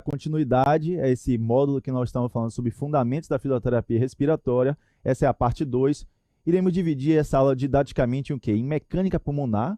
continuidade a esse módulo que nós estamos falando sobre fundamentos da fisioterapia respiratória. Essa é a parte 2. Iremos dividir essa aula didaticamente em o quê? Em mecânica pulmonar.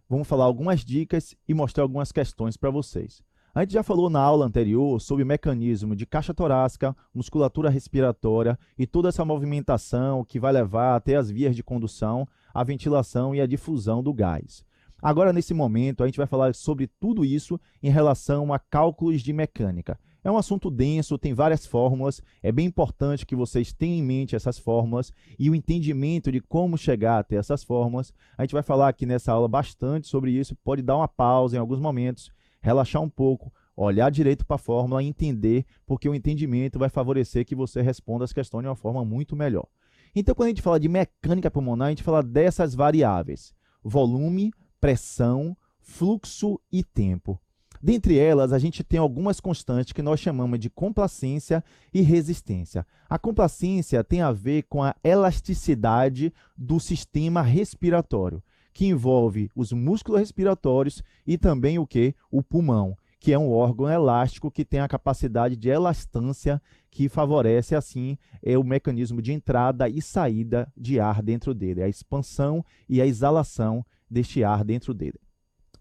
Vamos falar algumas dicas e mostrar algumas questões para vocês. A gente já falou na aula anterior sobre o mecanismo de caixa torácica, musculatura respiratória e toda essa movimentação que vai levar até as vias de condução, a ventilação e a difusão do gás. Agora, nesse momento, a gente vai falar sobre tudo isso em relação a cálculos de mecânica. É um assunto denso, tem várias fórmulas, é bem importante que vocês tenham em mente essas fórmulas e o entendimento de como chegar até essas fórmulas. A gente vai falar aqui nessa aula bastante sobre isso, pode dar uma pausa em alguns momentos, relaxar um pouco, olhar direito para a fórmula e entender, porque o entendimento vai favorecer que você responda as questões de uma forma muito melhor. Então, quando a gente fala de mecânica pulmonar, a gente fala dessas variáveis: volume, pressão, fluxo e tempo. Dentre elas, a gente tem algumas constantes que nós chamamos de complacência e resistência. A complacência tem a ver com a elasticidade do sistema respiratório, que envolve os músculos respiratórios e também o quê? O pulmão, que é um órgão elástico que tem a capacidade de elastância que favorece, assim, o mecanismo de entrada e saída de ar dentro dele, a expansão e a exalação deste ar dentro dele.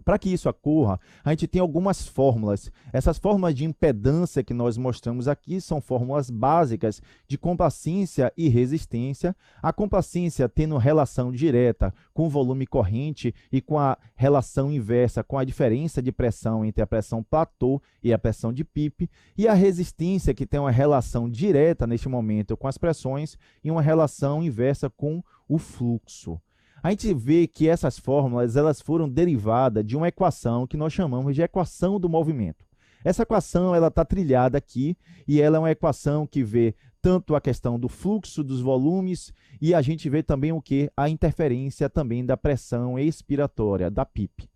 Para que isso ocorra, a gente tem algumas fórmulas. Essas fórmulas de impedância que nós mostramos aqui são fórmulas básicas de complacência e resistência. A complacência tendo relação direta com o volume corrente e com a relação inversa com a diferença de pressão entre a pressão platô e a pressão de PIP. E a resistência que tem uma relação direta neste momento com as pressões e uma relação inversa com o fluxo. A gente vê que essas fórmulas elas foram derivadas de uma equação que nós chamamos de equação do movimento. Essa equação está trilhada aqui e ela é uma equação que vê tanto a questão do fluxo dos volumes e a gente vê também o que? A interferência também da pressão expiratória, da PIP.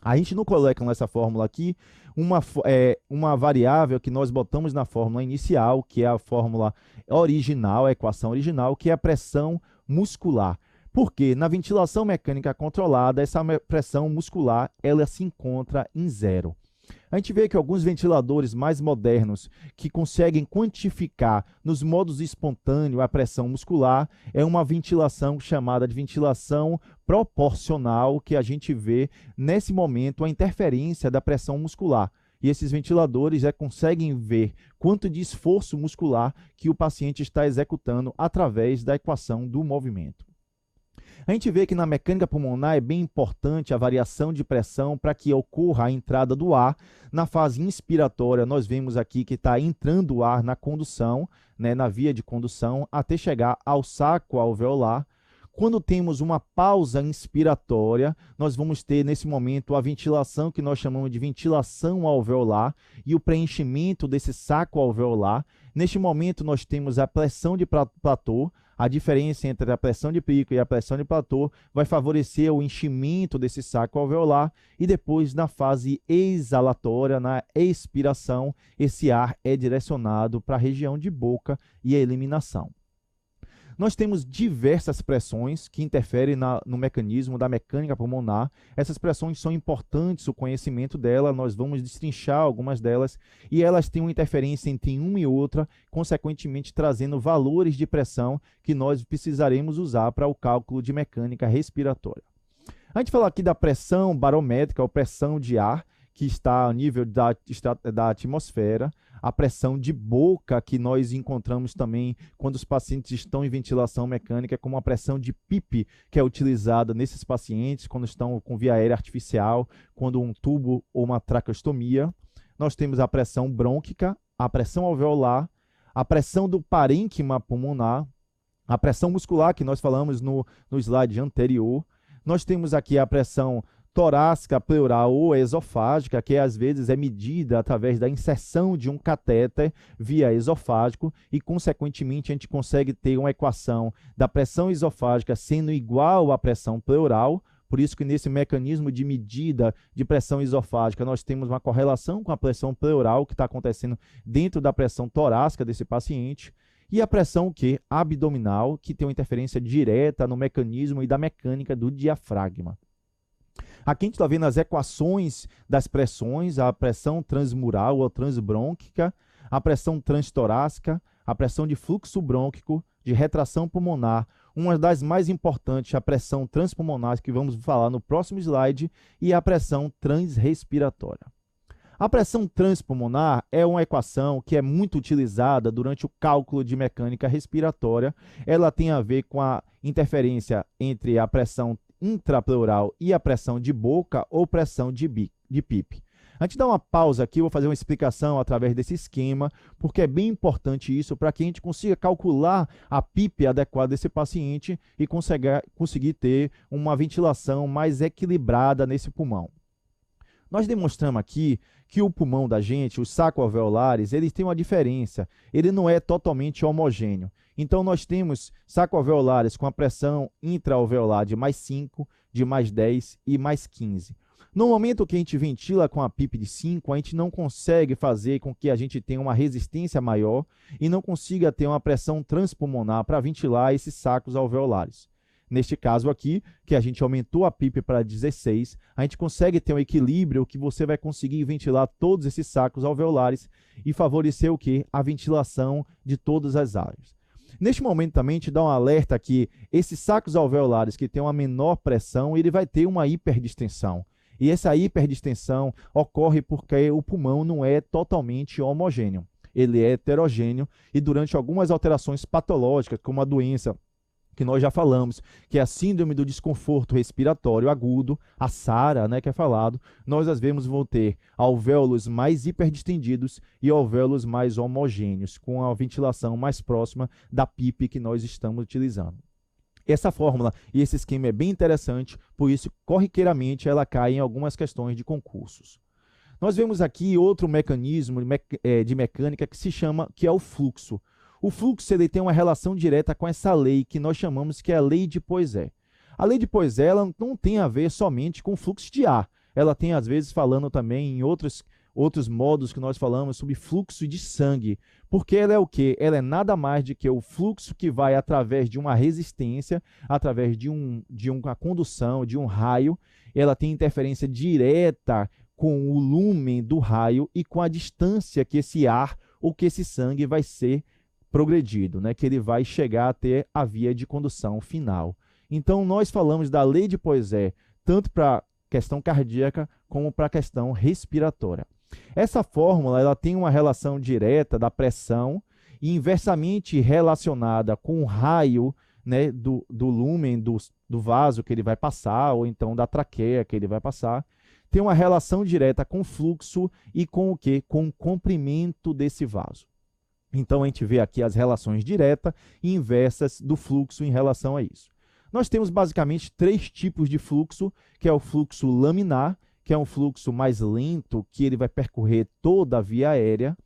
A gente não coloca nessa fórmula aqui uma variável que nós botamos na fórmula inicial, que é a fórmula original, a equação original, que é a pressão muscular. Porque na ventilação mecânica controlada, essa pressão muscular ela se encontra em zero. A gente vê que alguns ventiladores mais modernos que conseguem quantificar nos modos espontâneos a pressão muscular é uma ventilação chamada de ventilação proporcional, que a gente vê nesse momento a interferência da pressão muscular. E esses ventiladores já conseguem ver quanto de esforço muscular que o paciente está executando através da equação do movimento. A gente vê que na mecânica pulmonar é bem importante a variação de pressão para que ocorra a entrada do ar. Na fase inspiratória, nós vemos aqui que está entrando o ar na condução, né, na via de condução, até chegar ao saco alveolar. Quando temos uma pausa inspiratória, nós vamos ter nesse momento a ventilação que nós chamamos de ventilação alveolar e o preenchimento desse saco alveolar. Neste momento, nós temos a pressão de platô. A diferença entre a pressão de pico e a pressão de platô vai favorecer o enchimento desse saco alveolar e depois, na fase exalatória, na expiração, esse ar é direcionado para a região de boca e a eliminação. Nós temos diversas pressões que interferem no mecanismo da mecânica pulmonar. Essas pressões são importantes, o conhecimento dela, nós vamos destrinchar algumas delas, e elas têm uma interferência entre uma e outra, consequentemente trazendo valores de pressão que nós precisaremos usar para o cálculo de mecânica respiratória. A gente fala aqui da pressão barométrica, ou pressão de ar, que está a nível da atmosfera, a pressão de boca, que nós encontramos também quando os pacientes estão em ventilação mecânica, como a pressão de PIP, que é utilizada nesses pacientes quando estão com via aérea artificial, quando um tubo ou uma traqueostomia. Nós temos a pressão brônquica, a pressão alveolar, a pressão do parênquima pulmonar, a pressão muscular, que nós falamos no slide anterior. Nós temos aqui a pressão torácica, pleural ou esofágica, que às vezes é medida através da inserção de um catéter via esofágico e, consequentemente, a gente consegue ter uma equação da pressão esofágica sendo igual à pressão pleural. Por isso que nesse mecanismo de medida de pressão esofágica nós temos uma correlação com a pressão pleural que está acontecendo dentro da pressão torácica desse paciente. E a pressão abdominal, que tem uma interferência direta no mecanismo e da mecânica do diafragma. Aqui a gente está vendo as equações das pressões, a pressão transmural ou transbrônquica, a pressão transtorácica, a pressão de fluxo brônquico, de retração pulmonar, uma das mais importantes, a pressão transpulmonar, que vamos falar no próximo slide, e a pressão transrespiratória. A pressão transpulmonar é uma equação que é muito utilizada durante o cálculo de mecânica respiratória. Ela tem a ver com a interferência entre a pressão intrapleural e a pressão de boca ou pressão de PIP. Antes de dar uma pausa aqui, eu vou fazer uma explicação através desse esquema, porque é bem importante isso para que a gente consiga calcular a PIP adequada desse paciente e conseguir ter uma ventilação mais equilibrada nesse pulmão. Nós demonstramos aqui que o pulmão da gente, os sacos alveolares, eles têm uma diferença. Ele não é totalmente homogêneo. Então, nós temos sacos alveolares com a pressão intraalveolar de mais 5, de mais 10 e mais 15. No momento que a gente ventila com a PIP de 5, a gente não consegue fazer com que a gente tenha uma resistência maior e não consiga ter uma pressão transpulmonar para ventilar esses sacos alveolares. Neste caso aqui, que a gente aumentou a PIP para 16, a gente consegue ter um equilíbrio que você vai conseguir ventilar todos esses sacos alveolares e favorecer o quê? A ventilação de todas as áreas. Neste momento também, a gente dá um alerta que esses sacos alveolares que têm uma menor pressão, ele vai ter uma hiperdistensão. E essa hiperdistensão ocorre porque o pulmão não é totalmente homogêneo. Ele é heterogêneo e durante algumas alterações patológicas, como a doença que nós já falamos, que é a síndrome do desconforto respiratório agudo, a SARA, né, que é falado, nós às vezes vamos ter alvéolos mais hiperdistendidos e alvéolos mais homogêneos, com a ventilação mais próxima da PIP que nós estamos utilizando. Essa fórmula e esse esquema é bem interessante, por isso, corriqueiramente, ela cai em algumas questões de concursos. Nós vemos aqui outro mecanismo de mecânica que é o fluxo. O fluxo ele tem uma relação direta com essa lei que nós chamamos que é a lei de Poiseuille. A lei de Poiseuille ela não tem a ver somente com fluxo de ar. Ela tem, às vezes, falando também em outros modos que nós falamos sobre fluxo de sangue. Porque ela é o quê? Ela é nada mais do que o fluxo que vai através de uma resistência, através de uma condução, de um raio. Ela tem interferência direta com o lumen do raio e com a distância que esse ar ou que esse sangue vai ser progredido, né? Que ele vai chegar até a via de condução final. Então, nós falamos da lei de Poiseuille, tanto para a questão cardíaca como para a questão respiratória. Essa fórmula ela tem uma relação direta da pressão e inversamente relacionada com o raio, né, do lumen do vaso que ele vai passar, ou então da traqueia que ele vai passar. Tem uma relação direta com o fluxo e com o quê? Com o comprimento desse vaso. Então, a gente vê aqui as relações diretas e inversas do fluxo em relação a isso. Nós temos basicamente 3 tipos de fluxo, que é o fluxo laminar, que é um fluxo mais lento, que ele vai percorrer toda a via aérea.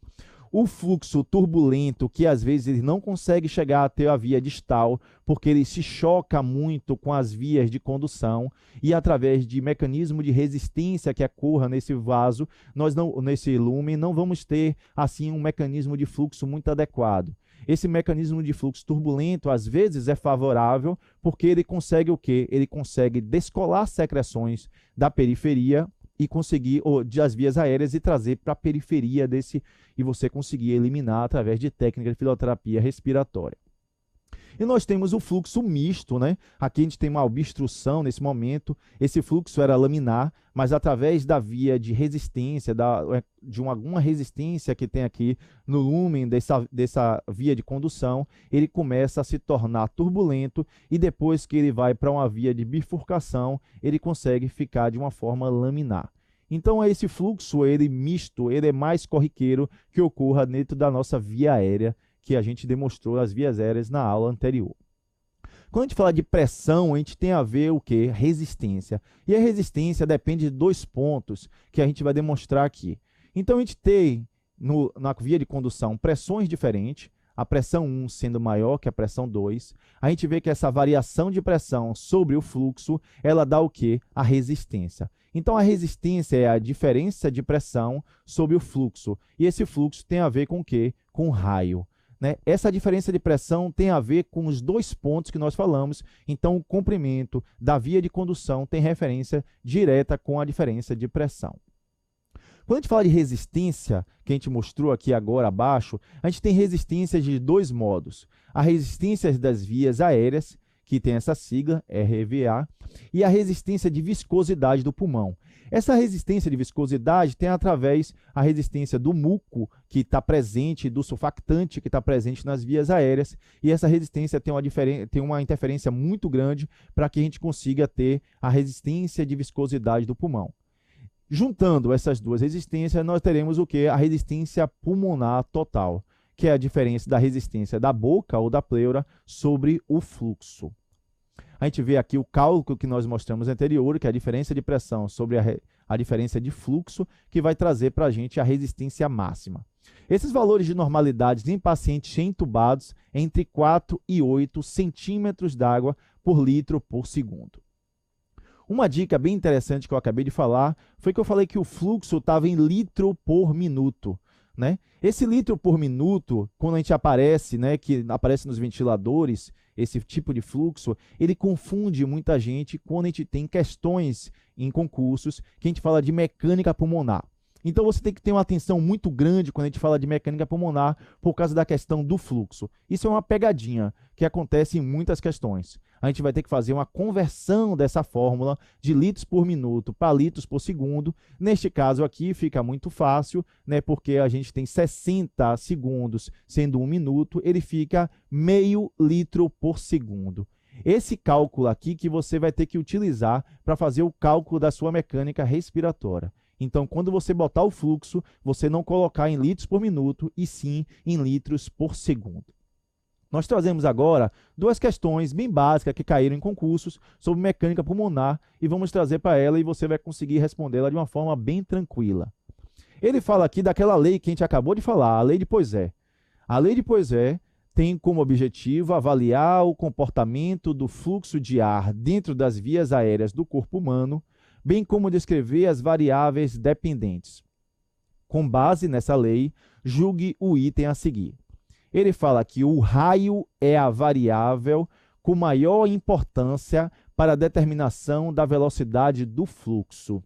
O fluxo turbulento, que às vezes ele não consegue chegar até a via distal, porque ele se choca muito com as vias de condução e através de mecanismo de resistência que ocorra nesse vaso, nesse lumen, não vamos ter assim um mecanismo de fluxo muito adequado. Esse mecanismo de fluxo turbulento, às vezes, é favorável porque ele consegue o quê? Ele consegue descolar secreções da periferia e conseguir das vias aéreas e trazer para a periferia e você conseguir eliminar através de técnica de fisioterapia respiratória. E nós temos o fluxo misto, né? Aqui a gente tem uma obstrução nesse momento. Esse fluxo era laminar, mas através da via de resistência, alguma resistência que tem aqui no lumen dessa via de condução, ele começa a se tornar turbulento e depois que ele vai para uma via de bifurcação, ele consegue ficar de uma forma laminar. Então, esse fluxo misto, ele é mais corriqueiro que ocorra dentro da nossa via aérea, que a gente demonstrou as vias aéreas na aula anterior. Quando a gente fala de pressão, a gente tem a ver o quê? Resistência. E a resistência depende de 2 pontos que a gente vai demonstrar aqui. Então, a gente tem na via de condução pressões diferentes, a pressão 1 sendo maior que a pressão 2. A gente vê que essa variação de pressão sobre o fluxo, ela dá o quê? A resistência. Então, a resistência é a diferença de pressão sobre o fluxo. E esse fluxo tem a ver com o quê? Com raio. né? Essa diferença de pressão tem a ver com os dois pontos que nós falamos. Então, o comprimento da via de condução tem referência direta com a diferença de pressão. Quando a gente fala de resistência, que a gente mostrou aqui agora abaixo, a gente tem resistência de dois modos. A resistência das vias aéreas, que tem essa sigla, RVA, e a resistência de viscosidade do pulmão. Essa resistência de viscosidade tem através a resistência do muco, que está presente, do surfactante, que está presente nas vias aéreas, e essa resistência tem uma interferência muito grande para que a gente consiga ter a resistência de viscosidade do pulmão. Juntando essas duas resistências, nós teremos o quê? A resistência pulmonar total, que é a diferença da resistência da boca ou da pleura sobre o fluxo. A gente vê aqui o cálculo que nós mostramos anterior, que é a diferença de pressão sobre a diferença de fluxo, que vai trazer para a gente a resistência máxima. Esses valores de normalidade em pacientes entubados entre 4 e 8 centímetros d'água por litro por segundo. Uma dica bem interessante que eu acabei de falar foi que eu falei que o fluxo estava em litro por minuto, né? Esse litro por minuto, quando a gente aparece, né, que aparece nos ventiladores, esse tipo de fluxo, ele confunde muita gente quando a gente tem questões em concursos que a gente fala de mecânica pulmonar. Então, você tem que ter uma atenção muito grande quando a gente fala de mecânica pulmonar por causa da questão do fluxo. Isso é uma pegadinha que acontece em muitas questões. A gente vai ter que fazer uma conversão dessa fórmula de litros por minuto para litros por segundo. Neste caso aqui fica muito fácil, né, porque a gente tem 60 segundos sendo 1 minuto, ele fica meio litro por segundo. Esse cálculo aqui que você vai ter que utilizar para fazer o cálculo da sua mecânica respiratória. Então, quando você botar o fluxo, você não colocar em litros por minuto, e sim em litros por segundo. Nós trazemos agora duas questões bem básicas que caíram em concursos sobre mecânica pulmonar e vamos trazer para ela e você vai conseguir respondê-la de uma forma bem tranquila. Ele fala aqui daquela lei que a gente acabou de falar, a lei de Poiseuille. A lei de Poiseuille tem como objetivo avaliar o comportamento do fluxo de ar dentro das vias aéreas do corpo humano, bem como descrever as variáveis dependentes. Com base nessa lei, julgue o item a seguir. Ele fala que o raio é a variável com maior importância para a determinação da velocidade do fluxo.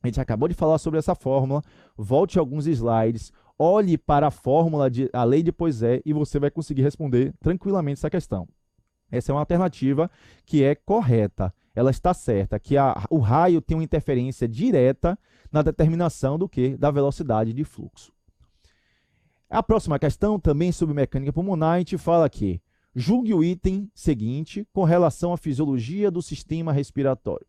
A gente acabou de falar sobre essa fórmula, volte alguns slides, olhe para a fórmula, a lei de Poiseuille, e você vai conseguir responder tranquilamente essa questão. Essa é uma alternativa que é correta. Ela está certa, que o raio tem uma interferência direta na determinação do quê? Da velocidade de fluxo. A próxima questão, também sobre mecânica pulmonar, a gente fala aqui, julgue o item seguinte com relação à fisiologia do sistema respiratório.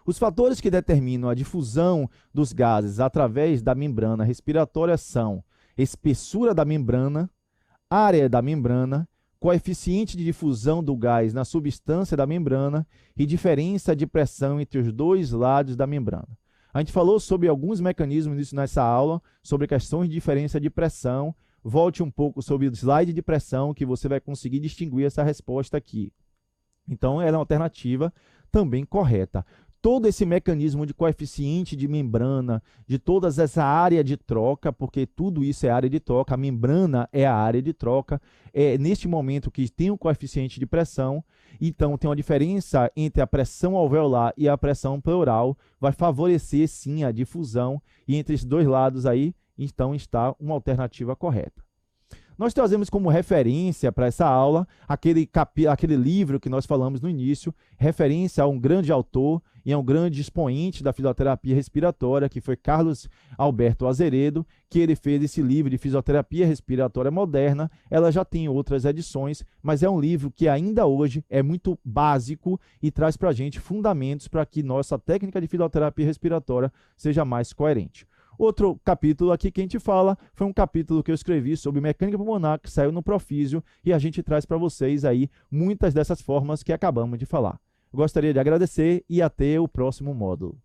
Os fatores que determinam a difusão dos gases através da membrana respiratória são espessura da membrana, área da membrana, coeficiente de difusão do gás na substância da membrana e diferença de pressão entre os dois lados da membrana. A gente falou sobre alguns mecanismos disso nessa aula, sobre questões de diferença de pressão. Volte um pouco sobre o slide de pressão, que você vai conseguir distinguir essa resposta aqui. Então, ela é uma alternativa também correta. Todo esse mecanismo de coeficiente de membrana, de toda essa área de troca, porque tudo isso é área de troca, a membrana é a área de troca, é neste momento que tem um coeficiente de pressão, então tem uma diferença entre a pressão alveolar e a pressão pleural, vai favorecer sim a difusão, e entre esses dois lados aí, então está uma alternativa correta. Nós trazemos como referência para essa aula aquele livro que nós falamos no início, referência a um grande autor e a um grande expoente da fisioterapia respiratória, que foi Carlos Alberto Azeredo, que ele fez esse livro de fisioterapia respiratória moderna. Ela já tem outras edições, mas é um livro que ainda hoje é muito básico e traz para a gente fundamentos para que nossa técnica de fisioterapia respiratória seja mais coerente. Outro capítulo aqui que a gente fala foi um capítulo que eu escrevi sobre mecânica pulmonar, que saiu no Profísio, e a gente traz para vocês aí muitas dessas formas que acabamos de falar. Gostaria de agradecer e até o próximo módulo.